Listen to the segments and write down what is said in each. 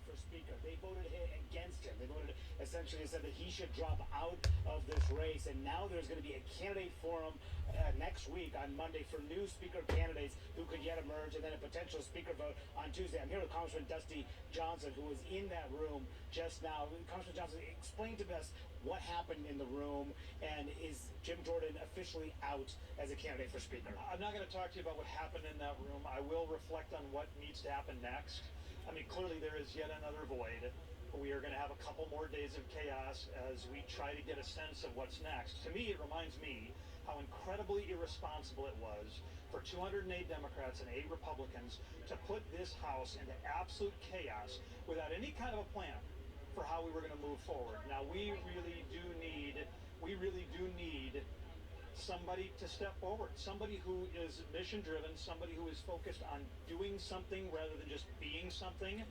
for Speaker. They voted against him. They voted essentially said that he should drop out of this race. And now there's going to be a candidate forum next week on Monday for new Speaker candidates who could yet emerge, and then a potential Speaker vote on Tuesday. I'm here with Congressman Dusty Johnson, who was in that room just now. Congressman Johnson, explain to us what happened in the room, and is Jim Jordan officially out as a candidate for Speaker? I'm not going to talk to you about what happened in that room. I will reflect on what needs to happen next. I mean, clearly there is yet another void. We are going to have a couple more days of chaos as we try to get a sense of what's next. To me, it reminds me how incredibly irresponsible it was for 208 Democrats and 8 Republicans to put this House into absolute chaos without any kind of a plan for how we were going to move forward. Now, we really do need somebody to step forward, somebody who is mission driven, somebody who is focused on doing something rather than just being something.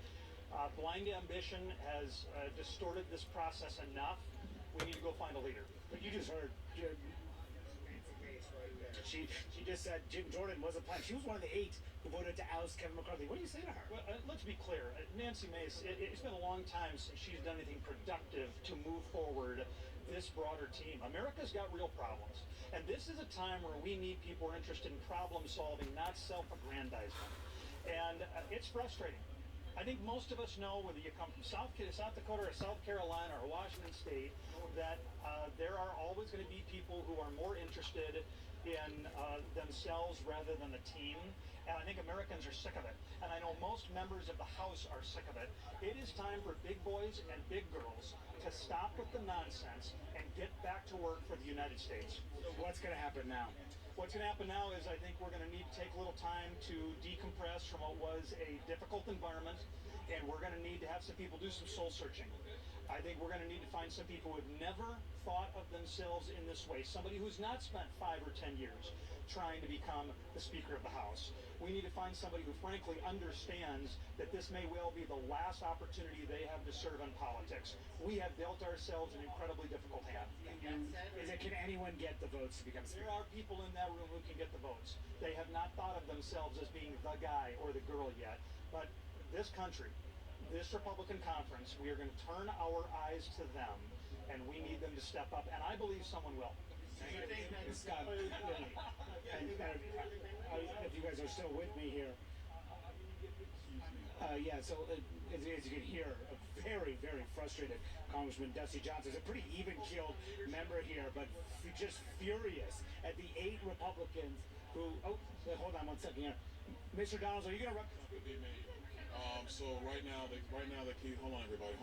Blind ambition has distorted this process enough. We need to go find a leader. But you just heard she just said Jim Jordan wasn't planned. She was one of the 8 who voted to oust Kevin McCarthy. What do you say to her? Well, let's be clear. Nancy Mace, it's been a long time since she's done anything productive to move forward this broader team. America's got real problems. And this is a time where we need people who are interested in problem solving, not self-aggrandizement. And it's frustrating. I think most of us know, whether you come from South Dakota or South Carolina or Washington State, that there are always going to be people who are more interested in themselves rather than the team. And I think Americans are sick of it. And I know most members of the House are sick of it. It is time for big boys and big girls to stop with the nonsense and get back to work for the United States. What's going to happen now? What's going to happen now is I think we're going to need to take a little time to decompress from what was a difficult environment, and we're going to need to have some people do some soul searching. I think we're going to need to find some people who have never thought of themselves in this way, somebody who's not spent 5 or 10 years trying to become the Speaker of the House. We need to find somebody who frankly understands that this may well be the last opportunity they have to serve in politics. We have dealt ourselves an incredibly difficult hand. Can anyone get the votes to become Speaker? There are people in that room who can get the votes. They have not thought of themselves as being the guy or the girl yet. But this country, this Republican conference, we are going to turn our eyes to them, and we need them to step up, and I believe someone will. Scott, and if you guys are still with me here, so as you can hear, a very, very frustrated Congressman Dusty Johnson. Is a pretty even-keeled member here, but just furious at the 8 Republicans who, hold on 1 second here. Mr. Donalds, are you going to run? Good evening. So right now the key, hold on everybody.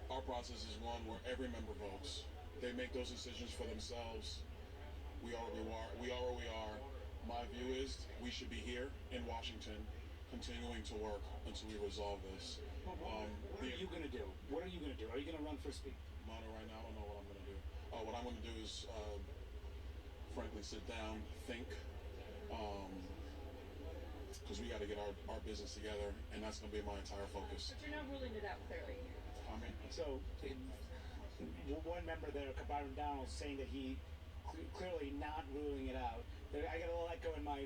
Our process is one where every member votes. They make those decisions for themselves. We are where we are. My view is we should be here in Washington continuing to work until we resolve this. What are you going to do? What are you going to do? Are you going to run for Speaker? Mona, right now I don't know what I'm going to do. What I'm going to do is frankly sit down, think, because we got to get our business together, and that's going to be my entire focus. But you're not ruling it out clearly. So, one member there, Byron Donald, saying that he clearly not ruling it out. I got a little echo in my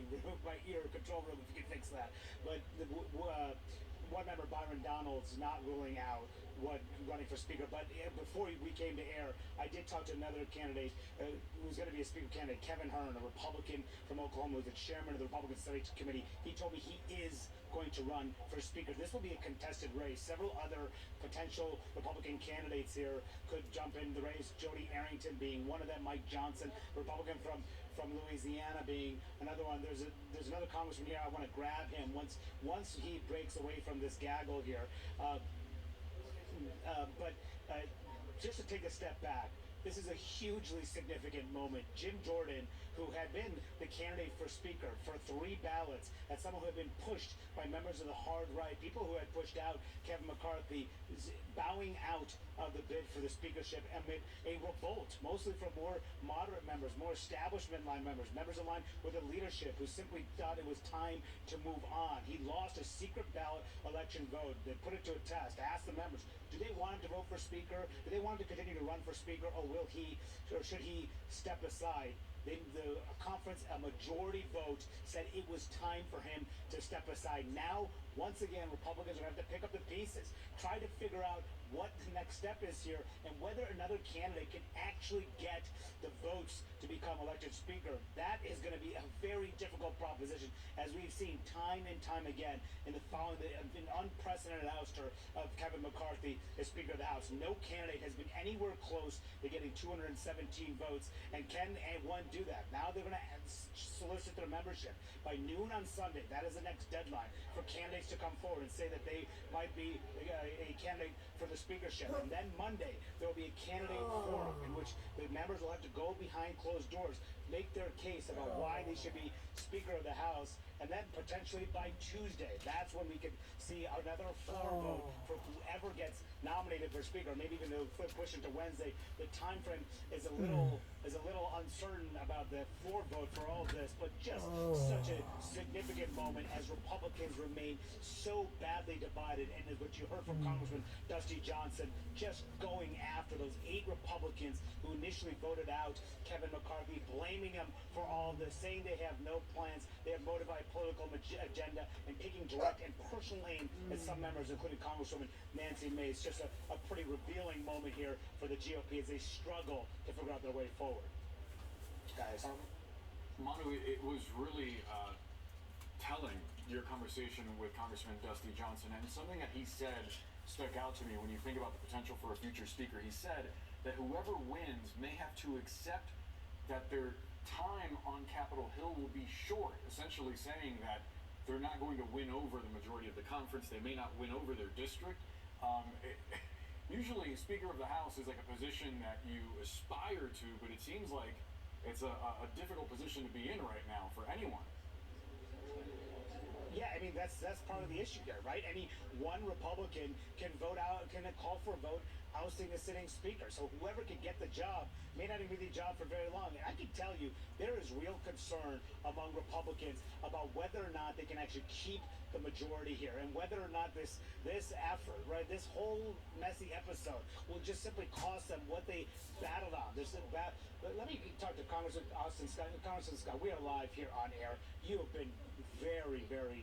ear control room if you can fix that. But one member, Byron Donald's, not ruling out running for Speaker. But before we came to air, I did talk to another candidate who's going to be a Speaker candidate, Kevin Hearn, a Republican from Oklahoma, who's the chairman of the Republican Study Committee. He told me he is going to run for Speaker. This will be a contested race. Several other potential Republican candidates here could jump in the race. Jody Arrington being one of them, Mike Johnson, Republican from Louisiana, being another one. There's another congressman here. I want to grab him once he breaks away from this gaggle here. But just to take a step back, this is a hugely significant moment. Jim Jordan, who had been the candidate for Speaker for 3 ballots, and someone who had been pushed by members of the hard right, people who had pushed out Kevin McCarthy, bowing out of the bid for the speakership amid a revolt, mostly from more moderate members, more establishment line members in line with the leadership who simply thought it was time to move on. He lost a secret ballot election vote. They put it to a test, asked the members, do they want him to vote for Speaker? Do they want him to continue to run for Speaker, or should he step aside? The conference, a majority vote, said it was time for him to step aside. Now, once again, Republicans are going to have to pick up the pieces, try to figure out what the next step is here, and whether another candidate can actually get the votes to become elected speaker. That is going to be a very difficult proposition, as we've seen time and time again in the following an unprecedented ouster of Kevin McCarthy as Speaker of the House. No candidate has been anywhere close to getting 217 votes, and can one do that? Now they're going to solicit their membership by noon on Sunday. That is the next deadline for candidates to come forward and say that they might be a candidate for the speakership. And then Monday, there will be a candidate forum in which the members will have to go behind closed doors, make their case about why they should be Speaker of the House. And then potentially by Tuesday, that's when we could see another floor vote for whoever gets nominated for Speaker. Maybe even to push into Wednesday. The time frame is a little uncertain about the floor vote for all of this, but just such a significant moment as Republicans remain so badly divided. And as what you heard from Congressman Dusty Johnson, just going after those 8 Republicans who initially voted out Kevin McCarthy, blaming him for all of this, saying they have no plans, they have motivated political agenda, and taking direct and personal aim at some members, including Congresswoman Nancy Mace. Just a pretty revealing moment here for the GOP as they struggle to figure out their way forward. Guys. Manu, it was really telling, your conversation with Congressman Dusty Johnson, and something that he said stuck out to me when you think about the potential for a future speaker. He said that whoever wins may have to accept that their time on Capitol Hill will be short, essentially saying that they're not going to win over the majority of the conference. They may not win over their district. Usually, Speaker of the House is like a position that you aspire to, but it seems like it's a difficult position to be in right now for anyone. Yeah, I mean, that's part of the issue there, right? Any one Republican can call for a vote ousting a sitting speaker. So whoever can get the job may not even be the job for very long. And I can tell you, there is real concern among Republicans about whether or not they can actually keep the majority here, and whether or not this effort, right, this whole messy episode will just simply cost them what they battled on. Let me talk to Congressman Austin Scott. Congressman Scott, we are live here on air. You have been very, very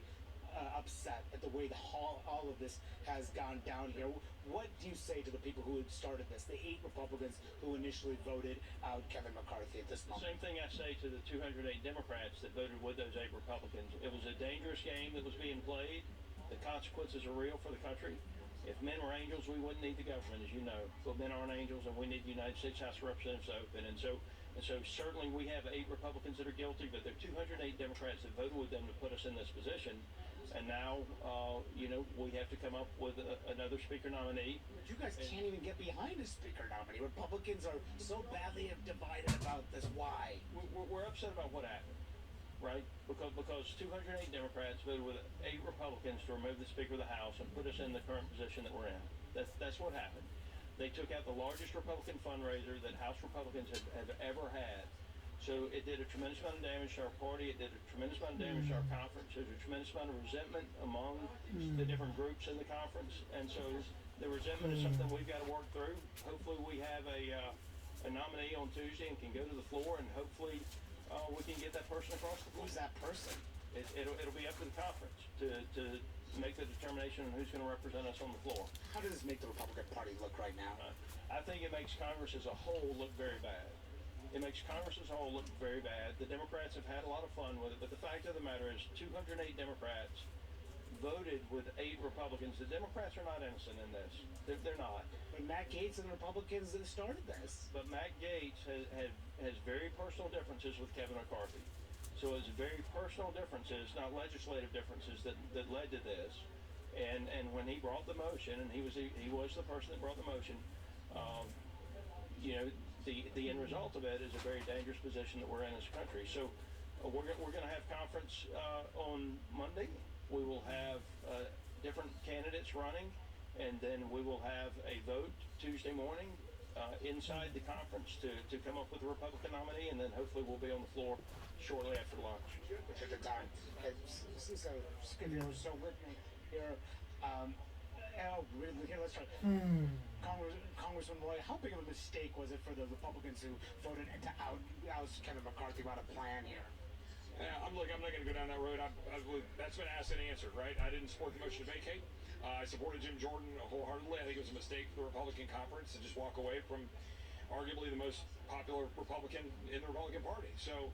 upset at the way all of this has gone down here. What do you say to the people who had started this, the 8 Republicans who initially voted out Kevin McCarthy at this moment? Same thing I say to the 208 Democrats that voted with those 8 Republicans. It was a dangerous game that was being played. The consequences are real for the country. If men were angels, we wouldn't need the government, as you know. But men aren't angels, and we need the United States House of Representatives open. And so certainly we have 8 Republicans that are guilty, but there are 208 Democrats that voted with them to put us in this position. And now, we have to come up with another speaker nominee. But you guys can't even get behind a speaker nominee. Republicans are so badly divided about this. Why? We're upset about what happened, right? Because 208 Democrats voted with 8 Republicans to remove the Speaker of the House and put us in the current position that we're in. That's what happened. They took out the largest Republican fundraiser that House Republicans have ever had. So it did a tremendous amount of damage to our party. It did a tremendous amount of damage to our conference. There's a tremendous amount of resentment among the different groups in the conference. And so the resentment is something we've got to work through. Hopefully we have a nominee on Tuesday and can go to the floor, and hopefully we can get that person across the floor. Who's that person? It'll be up to the conference to make the determination on who's going to represent us on the floor. How does this make the Republican Party look right now? I think it makes Congress as a whole look very bad. It makes Congress as a whole look very bad. The Democrats have had a lot of fun with it, but the fact of the matter is 208 Democrats voted with 8 Republicans. The Democrats are not innocent in this. They're not. But Matt Gaetz and the Republicans that started this. But Matt Gaetz has very personal differences with Kevin McCarthy. So it's very personal differences, not legislative differences, that led to this. And when he brought the motion, and he was the person that brought the motion, the end result of it is a very dangerous position that we're in as a country. So we're going to have conference on Monday. We will have different candidates running, and then we will have a vote Tuesday morning inside the conference to come up with a Republican nominee, and then hopefully we'll be on the floor shortly after lunch. At the time. So with me here. Here, let's try. Congressman Roy, how big of a mistake was it for the Republicans who voted to oust Kevin McCarthy about a plan here? I'm not going to go down that road. That's been asked and answered, right? I didn't support the motion to vacate. I supported Jim Jordan wholeheartedly. I think it was a mistake for the Republican conference to just walk away from arguably the most popular Republican in the Republican Party. So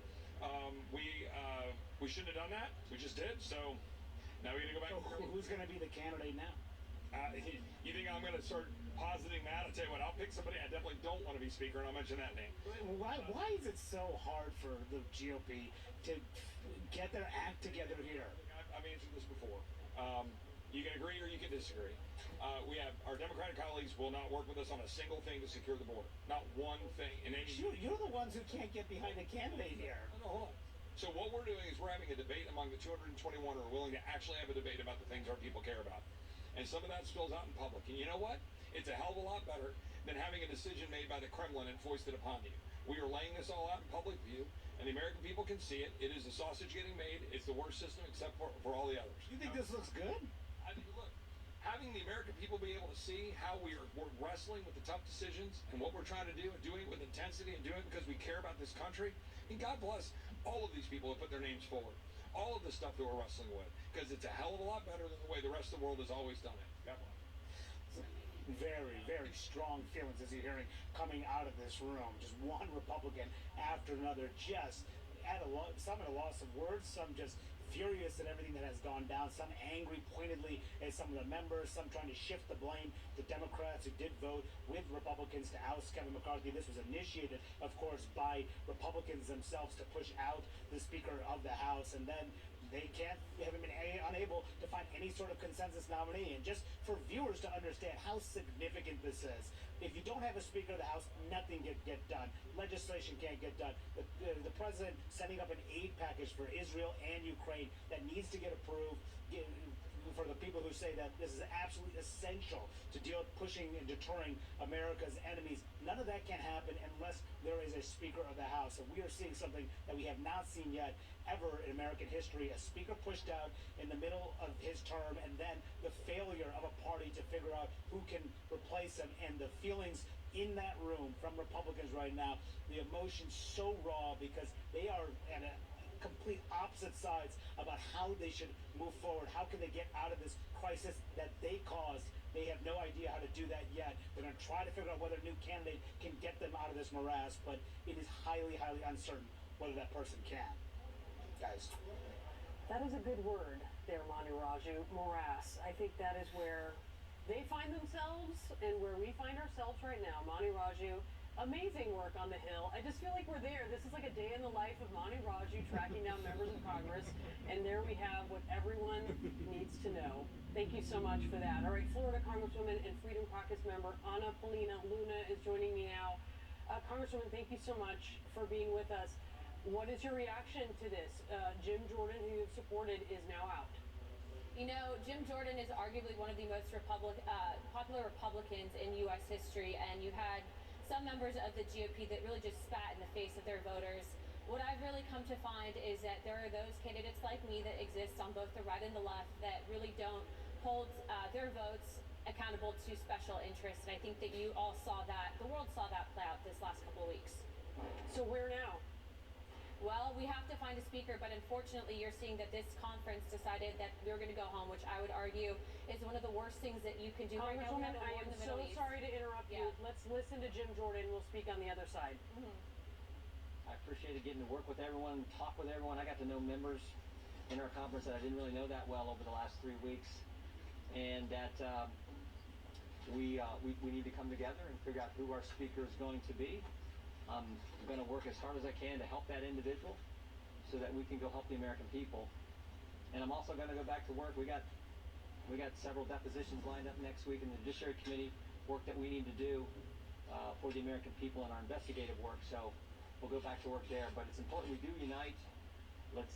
we shouldn't have done that. We just did. So now we're going to go back. So who's going to be the candidate now? You think I'm going to start positing that? I'll tell you what, I'll pick somebody I definitely don't want to be speaker, and I'll mention that name. Why is it so hard for the GOP to get their act together here? I've answered this before. You can agree or you can disagree. We have our Democratic colleagues will not work with us on a single thing to secure the border. Not one thing. And you're the ones who can't get behind a candidate here. No, hold on. So what we're doing is we're having a debate among the 221 who are willing to actually have a debate about the things our people care about. And some of that spills out in public. And you know what? It's a hell of a lot better than having a decision made by the Kremlin and foisted upon you. We are laying this all out in public view, and the American people can see it. It is the sausage getting made. It's the worst system except for all the others. You think this looks good? I mean, look, having the American people be able to see how we're wrestling with the tough decisions and what we're trying to do and doing it with intensity and doing it because we care about this country. And God bless all of these people who put their names forward. All of the stuff that we're wrestling with, because it's a hell of a lot better than the way the rest of the world has always done it. God bless. Very, very strong feelings as you're hearing coming out of this room. Just one Republican after another, just some at a loss of words, some just furious at everything that has gone down, some angry pointedly at some of the members, some trying to shift the blame to Democrats who did vote with Republicans to oust Kevin McCarthy. This was initiated, of course, by Republicans themselves to push out the Speaker of the House, and then they haven't been unable to find any sort of consensus nominee. And just for viewers to understand how significant this is, if you don't have a Speaker of the House, nothing can get done. Legislation can't get done. The president setting up an aid package for Israel and Ukraine that needs to get approved. For the people who say that this is absolutely essential to deal with pushing and deterring America's enemies, none of that can happen unless there is a Speaker of the House. And we are seeing something that we have not seen yet ever in American history, a Speaker pushed out in the middle of his term, and then the failure of a party to figure out who can replace him, and the feelings in that room from Republicans right now, the emotions so raw because they are at a complete opposite sides about how they should move forward. How can they get out of this crisis that they caused? They have no idea how to do that yet. They're going to try to figure out whether a new candidate can get them out of this morass, but it is highly, highly uncertain whether that person can. Guys. That is a good word there, Manu Raju. Morass. I think that is where they find themselves and where we find ourselves right now. Manu Raju, amazing work on the Hill. I just feel like we're there. This is like a day in the life of Manu Raju tracking down members of Congress, and there we have what everyone needs to know. Thank you so much for that. All right, Florida Congresswoman and Freedom Caucus member Ana Paulina Luna is joining me now. Congresswoman, thank you so much for being with us. What is your reaction to this? Jim Jordan, who you've supported, is now out. You know, Jim Jordan is arguably one of the most popular Republicans in U.S. history, and you had some members of the GOP that really just spat in the face of their voters. What I've really come to find is that there are those candidates like me that exist on both the right and the left that really don't hold their votes accountable to special interests, and I think that you all saw that, the world saw that play out this last couple of weeks. So where now? Well, we have to find a speaker, but unfortunately you're seeing that this conference decided that we're going to go home, which I would argue is one of the worst things that you can do right now. Congresswoman, I am so sorry to interrupt you. Let's listen to Jim Jordan. We'll speak on the other side. I appreciated getting to work with everyone, talk with everyone. I got to know members in our conference that I didn't really know that well over the last 3 weeks, and that we need to come together and figure out who our speaker is going to be. I'm going to work as hard as I can to help that individual so that we can go help the American people. And I'm also going to go back to work. We got several depositions lined up next week in the Judiciary Committee, work that we need to do for the American people in our investigative work. So we'll go back to work there. But it's important we do unite. Let's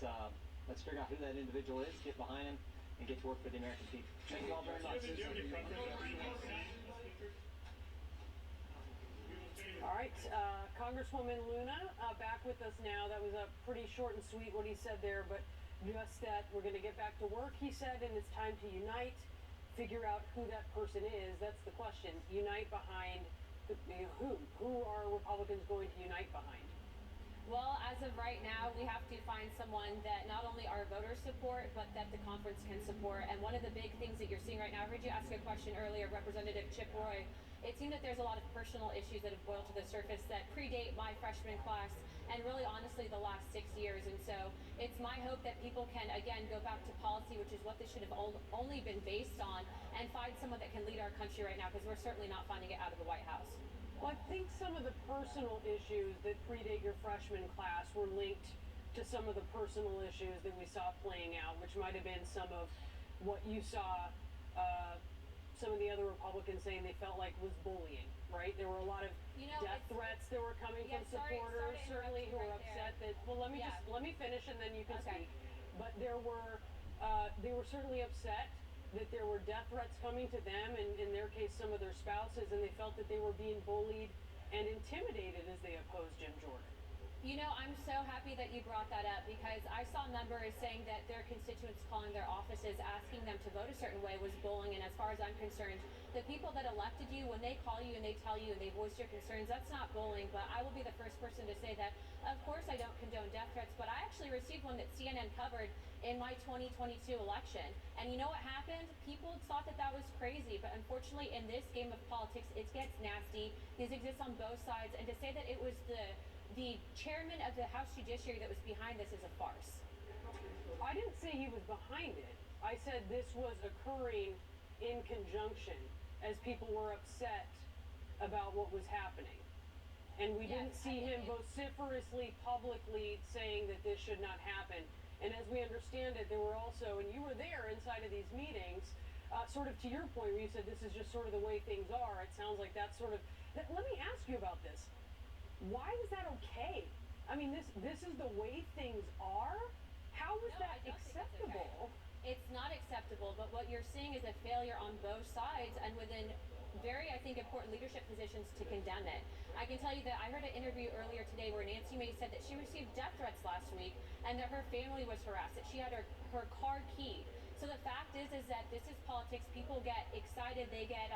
figure out who that individual is, get behind him, and get to work for the American people. Thank you all very much. All right, Congresswoman Luna, back with us now. That was a pretty short and sweet what he said there, but just that we're going to get back to work, he said, and it's time to unite, figure out who that person is. That's the question. Unite behind who? Who are Republicans going to unite behind? Well, as of right now, we have to find someone that not only our voters support, but that the conference can support. And one of the big things that you're seeing right now, I heard you ask a question earlier, Representative Chip Roy. It seemed that there's a lot of personal issues that have boiled to the surface that predate my freshman class and really honestly the last 6 years. And so it's my hope that people can, again, go back to policy, which is what this should have only been based on, and find someone that can lead our country right now, because we're certainly not finding it out of the White House. Well, I think some of the personal issues that predate your freshman class were linked to some of the personal issues that we saw playing out, which might have been some of what you saw some of the other Republicans saying they felt like was bullying, right? There were a lot of death threats that were coming from supporters, certainly, who were upset that, well, let me finish and then you can speak. But there were, they were certainly upset that there were death threats coming to them, and in their case, some of their spouses, and they felt that they were being bullied and intimidated as they opposed Jim Jordan. I'm so happy that you brought that up, because I saw members saying that their constituents calling their offices, asking them to vote a certain way was bullying. And as far as I'm concerned, the people that elected you, when they call you and they tell you and they voice your concerns, that's not bullying. But I will be the first person to say that, of course, I don't condone death threats, but I actually received one that CNN covered in my 2022 election. And you know what happened? People thought that that was crazy, but unfortunately in this game of politics, it gets nasty. These exist on both sides, and to say that it was the chairman of the House Judiciary that was behind this is a farce. I didn't say he was behind it. I said this was occurring in conjunction as people were upset about what was happening. And we didn't see him vociferously, publicly saying that this should not happen. And as we understand it, there were also, and you were there inside of these meetings, sort of to your point where you said this is just sort of the way things are. It sounds like that's sort of, let me ask you about this. Why was that okay? I mean, this is the way things are? How is that acceptable? It's not acceptable, but what you're seeing is a failure on both sides and within very, I think, important leadership positions to condemn it. I can tell you that I heard an interview earlier today where Nancy Mace said that she received death threats last week and that her family was harassed, that she had her car keyed. So the fact is that this is politics. People get excited. They get,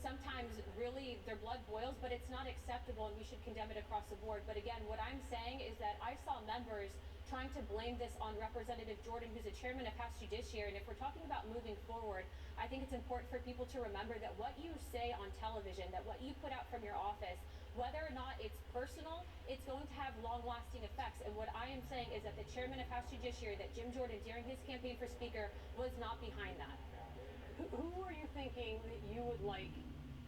sometimes really their blood boils, but it's not acceptable and we should condemn it across the board. But again, what I'm saying is that I saw members trying to blame this on Representative Jordan, who's a chairman of House Judiciary. And if we're talking about moving forward, I think it's important for people to remember that what you say on television, that what you put out from your office, whether or not it's personal, it's going to have long-lasting effects. And what I am saying is that the chairman of House Judiciary, that Jim Jordan, during his campaign for Speaker, was not behind that. Who are you thinking that you would like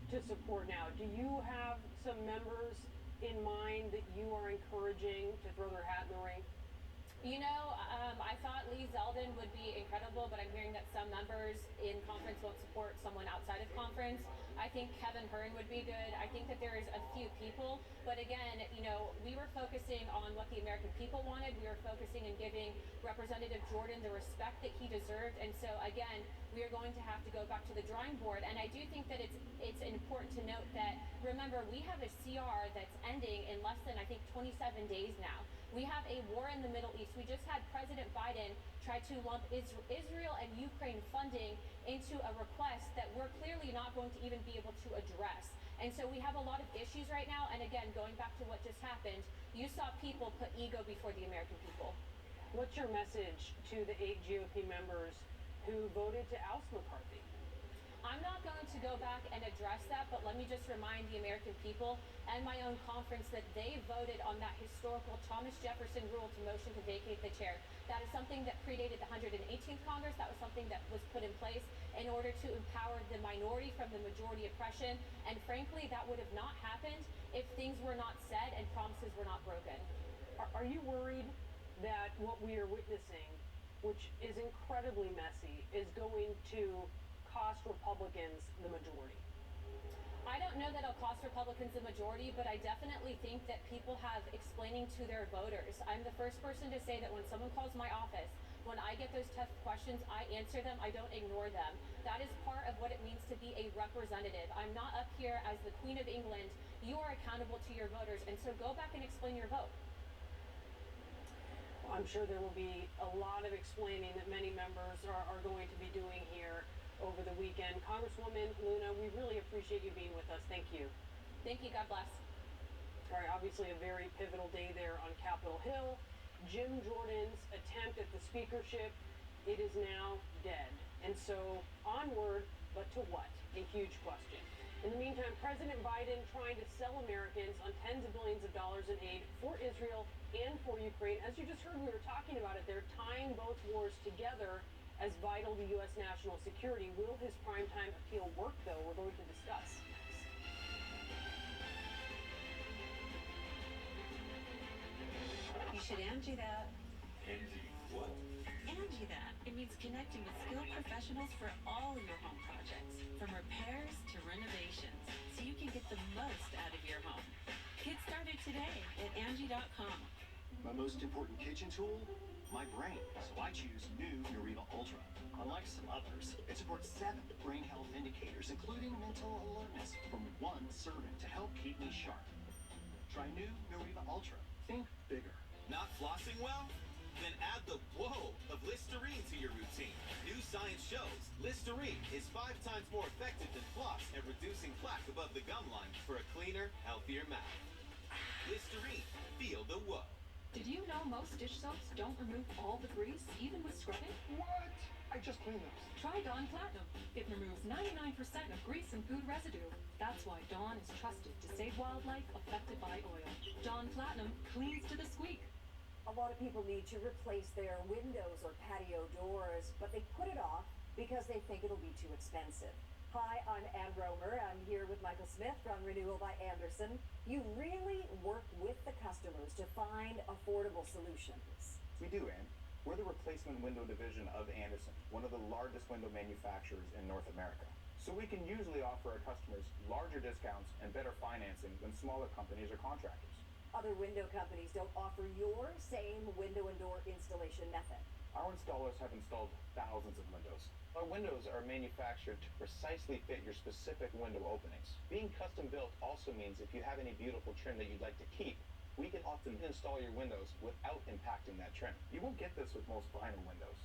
to support now? Do you have some members in mind that you are encouraging to throw their hat in the ring? I thought Lee Zeldin would be incredible, but I'm hearing that some members in conference won't support someone outside of conference. I think Kevin Hearn would be good. I think that there is a few people, but again, we were focusing on what the American people wanted. We were focusing and giving Representative Jordan the respect that he deserved, and so again, we are going to have to go back to the drawing board. And I do think that it's important to note that, remember, we have a CR that's ending in less than, I think, 27 days now. We have a war in the Middle East. We just had President Biden try to lump Israel and Ukraine funding into a request that we're clearly not going to even be able to address. And so we have a lot of issues right now. And again, going back to what just happened, you saw people put ego before the American people. What's your message to the 8 GOP members who voted to oust McCarthy? I'm not going to go back and address that, but let me just remind the American people and my own conference that they voted on that historical Thomas Jefferson rule to motion to vacate the chair. That is something that predated the 118th Congress. That was something that was put in place in order to empower the minority from the majority oppression. And frankly, that would have not happened if things were not said and promises were not broken. Are you worried that what we are witnessing, which is incredibly messy, is going to cost Republicans the majority? I don't know that it'll cost Republicans the majority, but I definitely think that people have explaining to their voters. I'm the first person to say that when someone calls my office, when I get those tough questions, I answer them. I don't ignore them. That is part of what it means to be a representative. I'm not up here as the Queen of England. You are accountable to your voters, and so go back and explain your vote. I'm sure there will be a lot of explaining that many members are going to be doing here over the weekend. Congresswoman Luna, we really appreciate you being with us. Thank you. Thank you. God bless. All right, obviously a very pivotal day there on Capitol Hill. Jim Jordan's attempt at the speakership, it is now dead. And so onward, but to what? A huge question. In the meantime, President Biden trying to sell Americans on tens of billions of dollars in aid for Israel and for Ukraine. As you just heard, we were talking about it. They're tying both wars together as vital to U.S. national security. Will his primetime appeal work, though? We're going to discuss next. You should Angie that. Angie, what? Angie that. It means connecting with skilled professionals for all your home projects, from repairs to renovations, so you can get the most out of your home. Get started today at Angie.com. My most important kitchen tool? My brain. So I choose new Nariva Ultra. Unlike some others, it supports 7 brain health indicators, including mental alertness, from one serving to help keep me sharp. Try new Nariva Ultra. Think bigger. Not flossing well? Then add the whoa of Listerine to your routine. New science shows Listerine is 5 times more effective than floss at reducing plaque above the gum line for a cleaner, healthier mouth. Listerine, feel the whoa. Did you know most dish soaps don't remove all the grease, even with scrubbing? What? I just cleaned those. Try Dawn Platinum. It removes 99% of grease and food residue. That's why Dawn is trusted to save wildlife affected by oil. Dawn Platinum cleans to the squeak. A lot of people need to replace their windows or patio doors, but they put it off because they think it'll be too expensive. Hi, I'm Ann Romer. I'm here with Michael Smith from Renewal by Anderson. You really work with the customers to find affordable solutions. We do, Ann. We're the replacement window division of Anderson, one of the largest window manufacturers in North America. So we can usually offer our customers larger discounts and better financing than smaller companies or contractors. Other window companies don't offer your same window and door installation method. Our installers have installed thousands of windows. Our windows are manufactured to precisely fit your specific window openings. Being custom built also means if you have any beautiful trim that you'd like to keep, we can often install your windows without impacting that trim. You won't get this with most vinyl windows.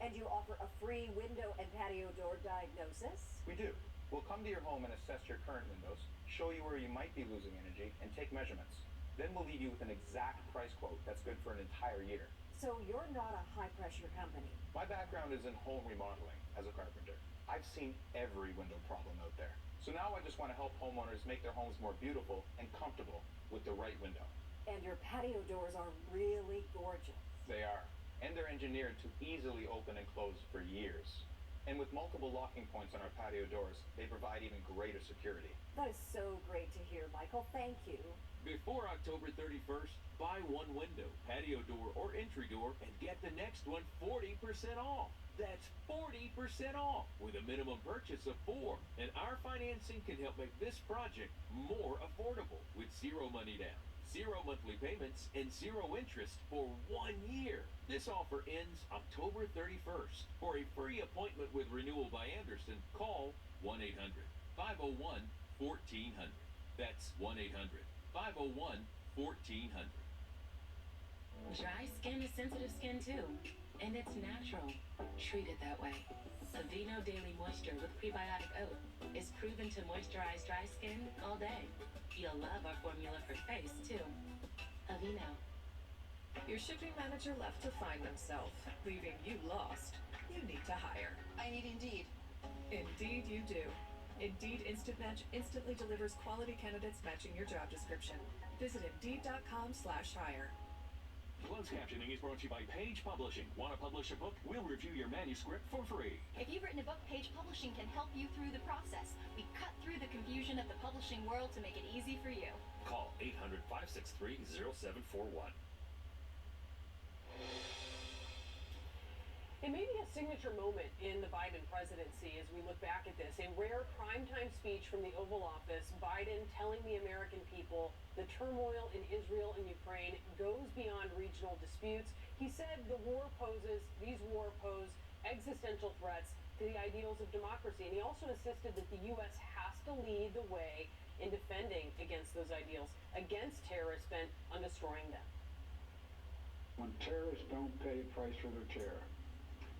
And you offer a free window and patio door diagnosis? We do. We'll come to your home and assess your current windows, show you where you might be losing energy, and take measurements. Then we'll leave you with an exact price quote that's good for an entire year. So you're not a high-pressure company? My background is in home remodeling as a carpenter. I've seen every window problem out there. So now I just want to help homeowners make their homes more beautiful and comfortable with the right window. And your patio doors are really gorgeous. They are. And they're engineered to easily open and close for years. And with multiple locking points on our patio doors, they provide even greater security. That is so great to hear, Michael. Thank you. Before October 31st, buy one window, patio door, or entry door and get the next one 40% off. That's 40% off with a minimum purchase of 4. And our financing can help make this project more affordable with 0 money down, 0 monthly payments, and 0 interest for 1 year. This offer ends October 31st. For a free appointment with Renewal by Anderson, call 1-800-501-1400. That's 1-800-501-1400. Dry skin is sensitive skin too, and it's natural. Treat it that way. Aveeno Daily Moisture with prebiotic oat is proven to moisturize dry skin all day. You'll love our formula for face too. Aveeno. Your shipping manager left to find themselves, leaving you lost. You need to hire. I need Indeed. Indeed you do. Indeed Instant Match instantly delivers quality candidates matching your job description. Visit Indeed.com/hire. Closed captioning is brought to you by Page Publishing. Want to publish a book? We'll review your manuscript for free. If you've written a book, Page Publishing can help you through the process. We cut through the confusion of the publishing world to make it easy for you. Call 800-563-0741. It may be a signature moment in the Biden presidency as we look back at this. A rare primetime speech from the Oval Office, Biden telling the American people the turmoil in Israel and Ukraine goes beyond regional disputes. He said these war pose existential threats to the ideals of democracy. And he also insisted that the U.S. has to lead the way in defending against those ideals, against terrorists bent on destroying them. When terrorists don't pay a price for their terror,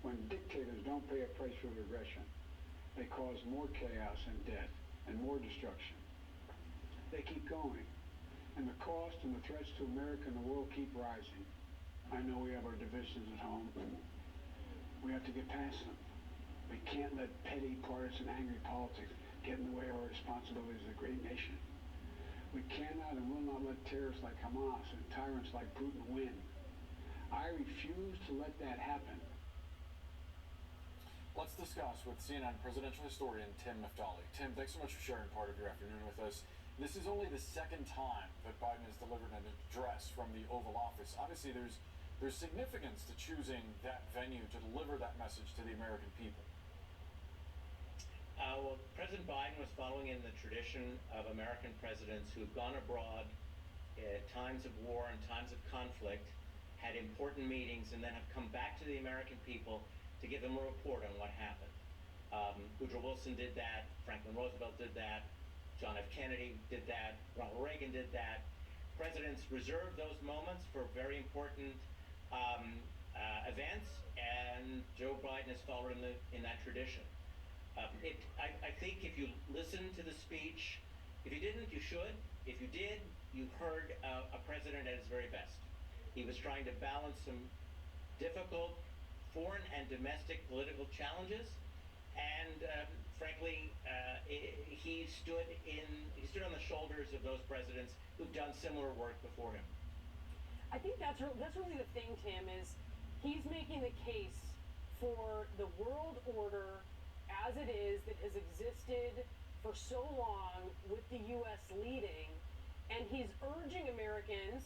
when dictators don't pay a price for their aggression, they cause more chaos and death and more destruction. They keep going. And the cost and the threats to America and the world keep rising. I know we have our divisions at home. We have to get past them. We can't let petty, partisan, angry politics get in the way of our responsibilities as a great nation. We cannot and will not let terrorists like Hamas and tyrants like Putin win. I refuse to let that happen. Let's discuss with CNN presidential historian Tim Naftali. Tim, thanks so much for sharing part of your afternoon with us. This is only the second time that Biden has delivered an address from the Oval Office. Obviously, there's significance to choosing that venue to deliver that message to the American people. Well, President Biden was following in the tradition of American presidents who've gone abroad at times of war and times of conflict, had important meetings, and then have come back to the American people to give them a report on what happened. Woodrow Wilson did that, Franklin Roosevelt did that, John F. Kennedy did that, Ronald Reagan did that. Presidents reserve those moments for very important events, and Joe Biden is following in that tradition. I think if you listen to the speech, if you didn't, you should. If you did, you heard a president at his very best. He was trying to balance some difficult foreign and domestic political challenges, and frankly, he stood on the shoulders of those presidents who've done similar work before him. I think that's really the thing, Tim, is he's making the case for the world order as it is that has existed for so long with the U.S. leading, and he's urging Americans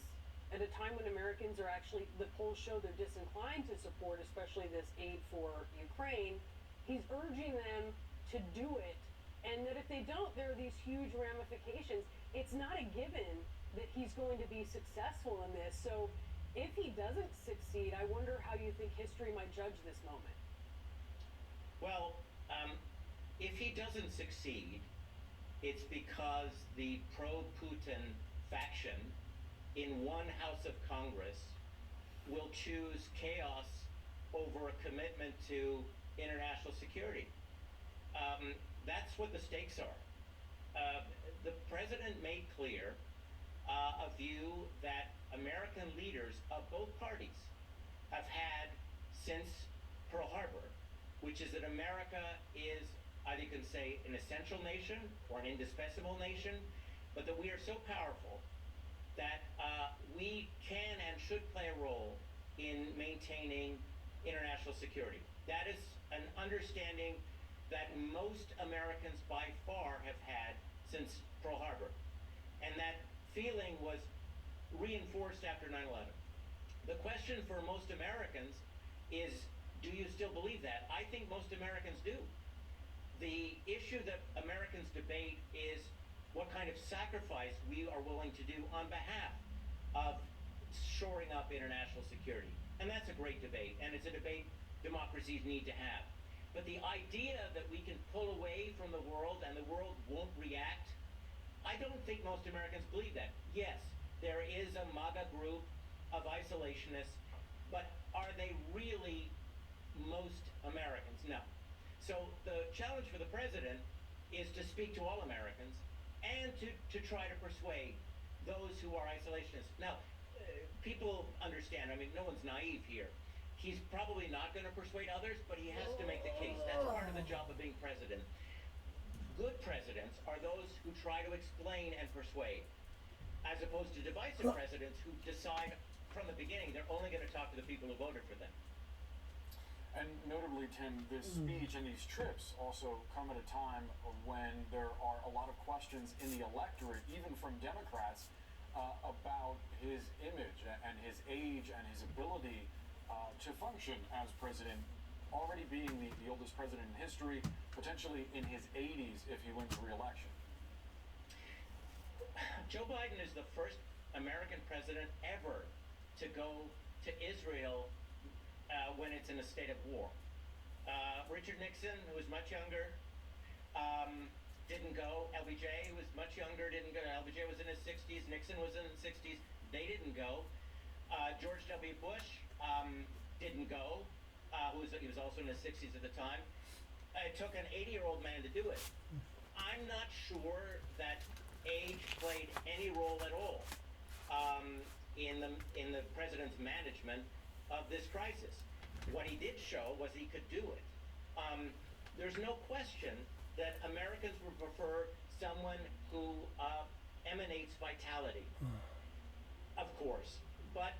at a time when Americans are actually, the polls show they're disinclined to support, especially this aid for Ukraine. He's urging them to do it, and that if they don't, there are these huge ramifications. It's not a given that he's going to be successful in this. So if he doesn't succeed, I wonder how you think history might judge this moment. Well, if he doesn't succeed, it's because the pro-Putin faction in one house of Congress will choose chaos over a commitment to international security. That's what the stakes are. The president made clear a view that American leaders of both parties have had since Pearl Harbor, which is that America is, either you can say, an essential nation or an indispensable nation, but that we are so powerful that we can and should play a role in maintaining international security. That is an understanding that most Americans by far have had since Pearl Harbor. And that feeling was reinforced after 9/11. The question for most Americans is, do you still believe that? I think most Americans do. The issue that Americans debate is what kind of sacrifice we are willing to do on behalf of shoring up international security. And that's a great debate, and it's a debate democracies need to have. But the idea that we can pull away from the world and the world won't react, I don't think most Americans believe that. Yes, there is a MAGA group of isolationists, but are they really most Americans? No. So the challenge for the president is to speak to all Americans and to try to persuade those who are isolationists. Now, people understand, I mean, no one's naive here. He's probably not going to persuade others, but he has to make the case. That's part of the job of being president. Good presidents are those who try to explain and persuade, as opposed to divisive presidents who decide from the beginning they're only going to talk to the people who voted for them. And notably, Tim, this speech and these trips also come at a time when there are a lot of questions in the electorate, even from Democrats, about his image and his age and his ability to function as president, already being the oldest president in history, potentially in his 80s if he wins re-election. Joe Biden is the first American president ever to go to Israel when it's in a state of war. Richard Nixon, who was much younger, didn't go. LBJ, who was much younger, didn't go. LBJ was in his 60s. Nixon was in his 60s. They didn't go. George W. Bush didn't go. He was also in his 60s at the time. It took an 80-year-old man to do it. I'm not sure that age played any role at all in the president's management of this crisis. What he did show was he could do it. There's no question that Americans would prefer someone who emanates vitality, of course. But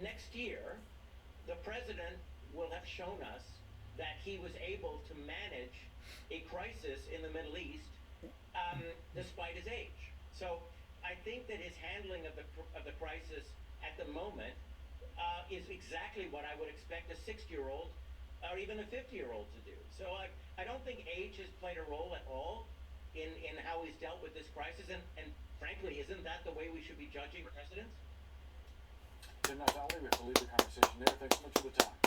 next year, the president will have shown us that he was able to manage a crisis in the Middle East despite his age. So I think that his handling of the crisis at the moment is exactly what I would expect a 60-year-old or even a 50-year-old to do. So I don't think age has played a role at all in how he's dealt with this crisis. And frankly, isn't that the way we should be judging presidents? Tim Natale, we have to leave the conversation there. Thanks so much for the time.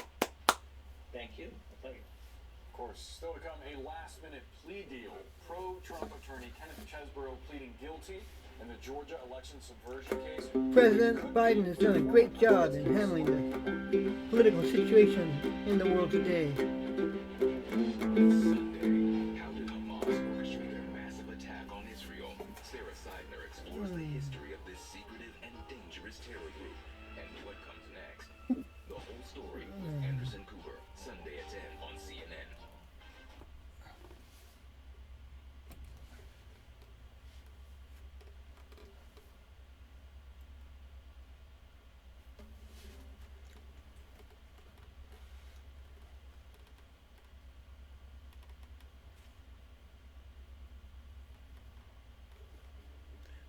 Thank you. A pleasure. Of course, still to come, a last-minute plea deal. Pro-Trump attorney Kenneth Chesborough pleading guilty in the Georgia election subversion case. President Biden has done a great job in handling the political situation in the world today. Sunday, how did Hamas orchestrate their massive attack on Israel? Sarah Seidner explores the history of this secretive and dangerous terror group and what comes next. The whole story with Anderson Cooper, Sunday at 10 on CNN.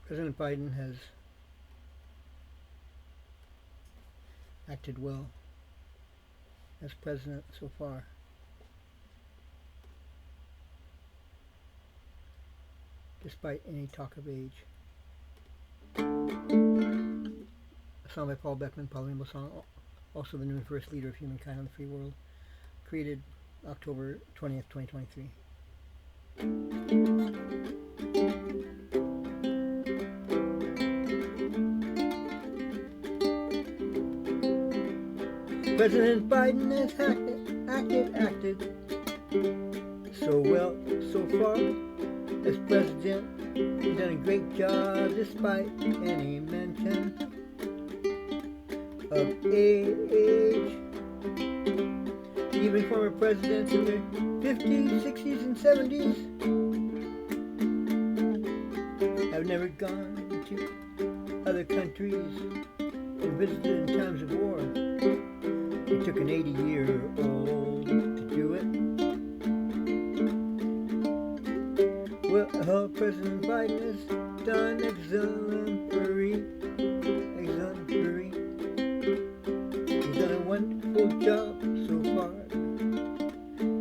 President Biden has acted well as president so far. Despite any talk of age. A song by Paul Beckman, Paul Rainbow Song, also the new first leader of humankind on the free world, created October 20th, 2023. President Biden has acted so well so far as president. He's done a great job despite any mention of age. Even former presidents in their 50s, 60s, and 70s have never gone to other countries and visited in times of war. It took an 80-year-old to do it. Well, President Biden has done exemplary. He's done a wonderful job so far.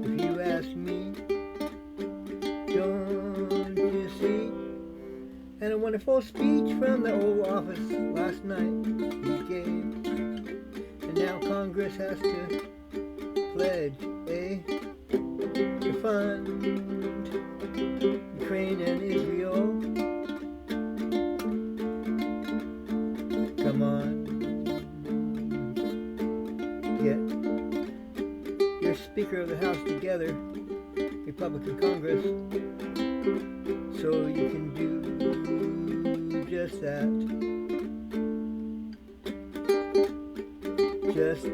If you ask me, don't you see? And a wonderful speech from the Oval Office last night he gave. Now Congress has to pledge to fund Ukraine and Israel. Come on, get your Speaker of the House together, Republican Congress, so you can do just that. Just